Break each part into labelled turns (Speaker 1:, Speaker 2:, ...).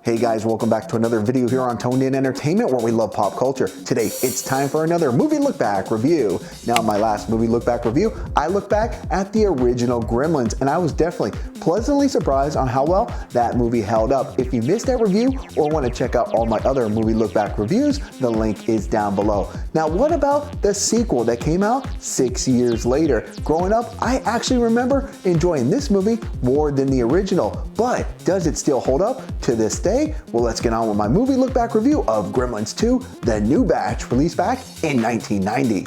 Speaker 1: Hey guys, welcome back to another video here on Toned In Entertainment, where we love pop culture. Today, it's time for another movie look back review. Now, my last movie look back review, I looked back at the original Gremlins, and I was definitely pleasantly surprised on how well that movie held up. If you missed that review or want to check out all my other movie look back reviews, the link is down below. Now, what about the sequel that came out 6 years later? Growing up, I actually remember enjoying this movie more than the original, but does it still hold up to this day? Well, let's get on with my movie look back review of Gremlins 2, the new batch, released back in 1990.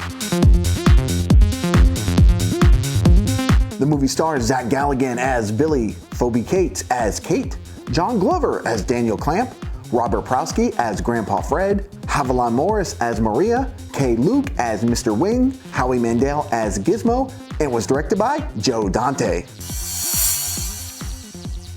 Speaker 1: The movie stars Zach Galligan as Billy, Phoebe Cates as Kate, John Glover as Danile Clamp, Robert Prosky as Grandpa Fred, Haviland Morris as Maria, Keye Luke as Mr. Wing, Howie Mandel as Gizmo, and was directed by Joe Dante.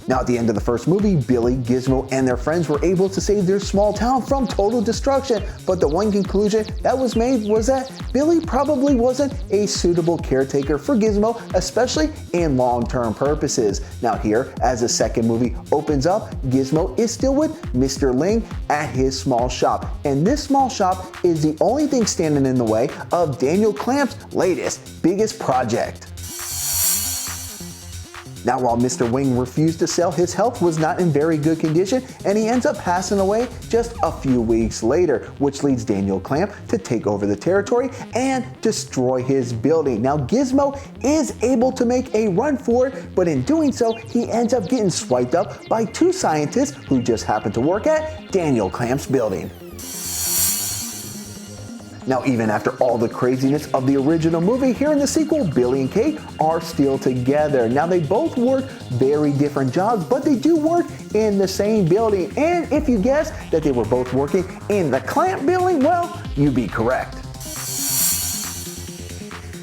Speaker 1: Now, at the end of the first movie, Billy, Gizmo, and their friends were able to save their small town from total destruction, but the one conclusion that was made was that Billy probably wasn't a suitable caretaker for Gizmo, especially in long-term purposes. Now here, as the second movie opens up, Gizmo is still with Mr. Ling at his small shop, and this small shop is the only thing standing in the way of Danile Clamp's latest, biggest project. Now, while Mr. Wing refused to sell, his health was not in very good condition, and he ends up passing away just a few weeks later, which leads Danile Clamp to take over the territory and destroy his building. Now, Gizmo is able to make a run for it, but in doing so, he ends up getting swiped up by two scientists who just happen to work at Danile Clamp's building. Now, even after all the craziness of the original movie, here in the sequel, Billy and Kate are still together. Now, they both work very different jobs, but they do work in the same building. And if you guessed that they were both working in the Clamp building, well, you'd be correct.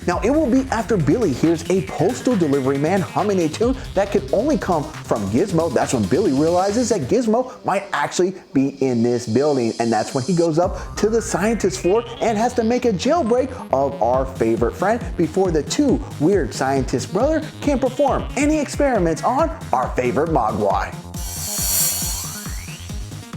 Speaker 1: Now, it will be after Billy hears a postal delivery man humming a tune that could only come from Gizmo. That's when Billy realizes that Gizmo might actually be in this building. And that's when he goes up to the scientist floor and has to make a jailbreak of our favorite friend before the two weird scientist brothers can perform any experiments on our favorite Mogwai.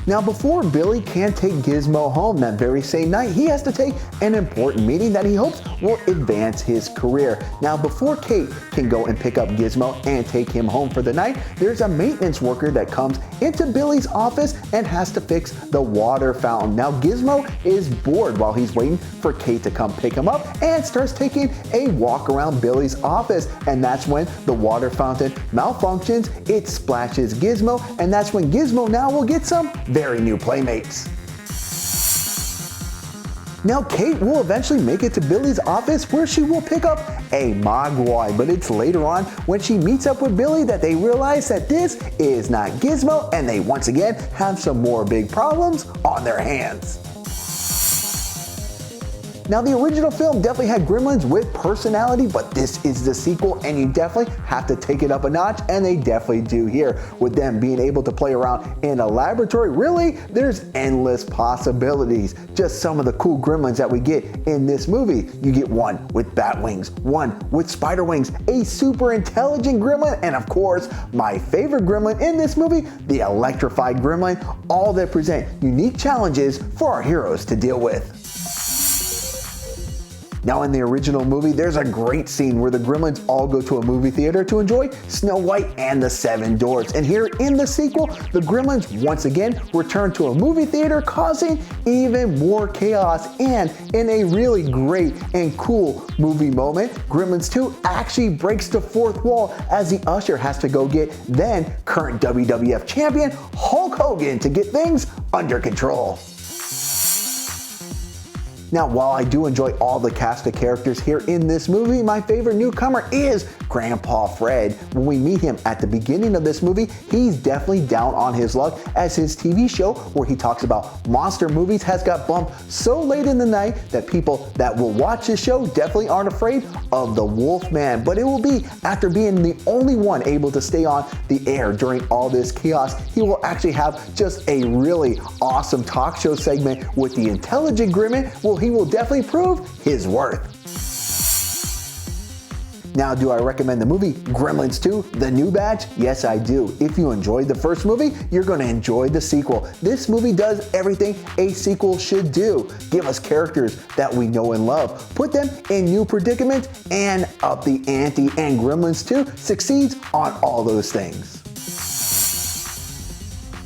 Speaker 1: Now, before Billy can take Gizmo home that very same night, he has to take an important meeting that he hopes will advance his career. Now, before Kate can go and pick up Gizmo and take him home for the night, there's a maintenance worker that comes into Billy's office and has to fix the water fountain. Now, Gizmo is bored while he's waiting for Kate to come pick him up and starts taking a walk around Billy's office. And that's when the water fountain malfunctions, it splashes Gizmo, and that's when Gizmo now will get some very new playmates. Now, Kate will eventually make it to Billy's office where she will pick up a Mogwai, but it's later on when she meets up with Billy that they realize that this is not Gizmo, and they once again have some more big problems on their hands. Now, the original film definitely had Gremlins with personality, but this is the sequel, and you definitely have to take it up a notch, and they definitely do here. With them being able to play around in a laboratory, really, there's endless possibilities. Just some of the cool Gremlins that we get in this movie. You get one with bat wings, one with spider wings, a super intelligent Gremlin, and of course, my favorite Gremlin in this movie, the electrified Gremlin, all that present unique challenges for our heroes to deal with. Now, in the original movie, there's a great scene where the Gremlins all go to a movie theater to enjoy Snow White and the Seven Dwarfs. And here in the sequel, the Gremlins once again return to a movie theater, causing even more chaos. And in a really great and cool movie moment, Gremlins 2 actually breaks the fourth wall as the usher has to go get then current WWF champion Hulk Hogan to get things under control. Now, while I do enjoy all the cast of characters here in this movie, my favorite newcomer is Grandpa Fred. When we meet him at the beginning of this movie, he's definitely down on his luck as his TV show where he talks about monster movies has got bumped so late in the night that people that will watch his show definitely aren't afraid of the Wolfman. But it will be after being the only one able to stay on the air during all this chaos, he will actually have just a really awesome talk show segment with the intelligent Gremlin. Well, he will definitely prove his worth. Now, do I recommend the movie Gremlins 2, The New Batch? Yes, I do. If you enjoyed the first movie, you're going to enjoy the sequel. This movie does everything a sequel should do. Give us characters that we know and love, put them in new predicaments, and up the ante, and Gremlins 2 succeeds on all those things.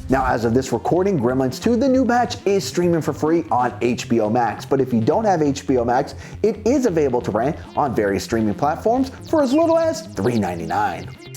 Speaker 1: Now, as of this recording, Gremlins 2, The New Batch is streaming for free on HBO Max. But if you don't have HBO Max, it is available to rent on various streaming platforms for as little as $3.99.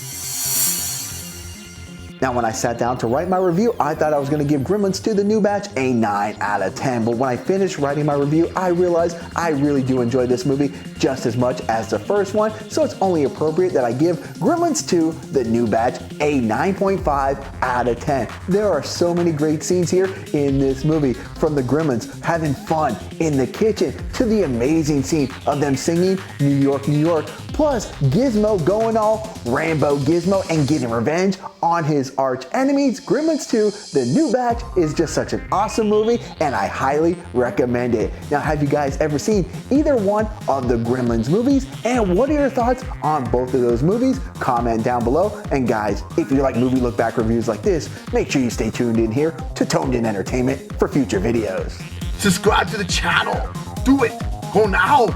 Speaker 1: Now, when I sat down to write my review, I thought I was going to give Gremlins 2, The New Batch a 9 out of 10. But when I finished writing my review, I realized I really do enjoy this movie just as much as the first one. So it's only appropriate that I give Gremlins 2, The New Batch a 9.5 out of 10. There are so many great scenes here in this movie, from the Gremlins having fun in the kitchen to the amazing scene of them singing New York, New York. Plus, Gizmo going all Rambo Gizmo and getting revenge on his arch enemies. Gremlins 2, The New Batch is just such an awesome movie, and I highly recommend it. Now, have you guys ever seen either one of the Gremlins movies? And what are your thoughts on both of those movies? Comment down below. And guys, if you like movie look back reviews like this, make sure you stay tuned in here to Toned In Entertainment for future videos.
Speaker 2: Subscribe to the channel. Do it. Go now.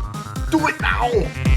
Speaker 2: Do it now.